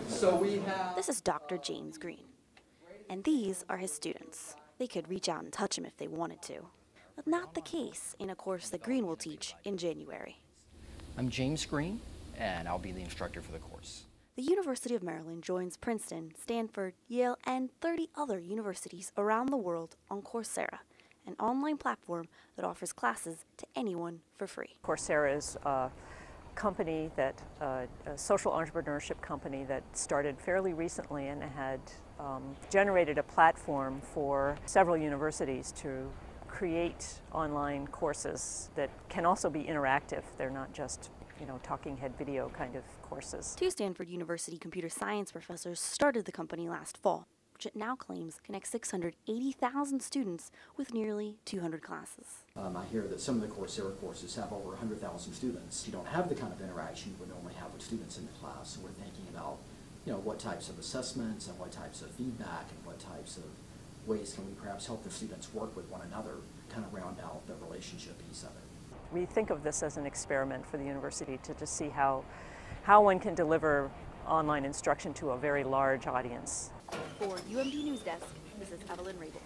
So we have... This is Dr. James Green, and these are his students. They could reach out and touch him if they wanted to, but not the case in a course that Green will teach in January. I'm James Green, and I'll be the instructor for the course. The University of Maryland joins Princeton, Stanford, Yale, and 30 other universities around the world on Coursera, an online platform that offers classes to anyone for free. Coursera is a company that, a social entrepreneurship company that started fairly recently and had generated a platform for several universities to create online courses that can also be interactive. They're not just, talking head video kind of courses. Two Stanford University computer science professors started the company last fall, which it now claims connects 680,000 students with nearly 200 classes. I hear that some of the Coursera courses have over 100,000 students. You don't have the kind of interaction you would normally have with students in the class, so we're thinking about what types of assessments and what types of feedback and what types of ways can we perhaps help the students work with one another, kind of round out the relationship piece of it. We think of this as an experiment for the university to just see how one can deliver online instruction to a very large audience. For UMD Newsdesk, this is Evelyn Rabil.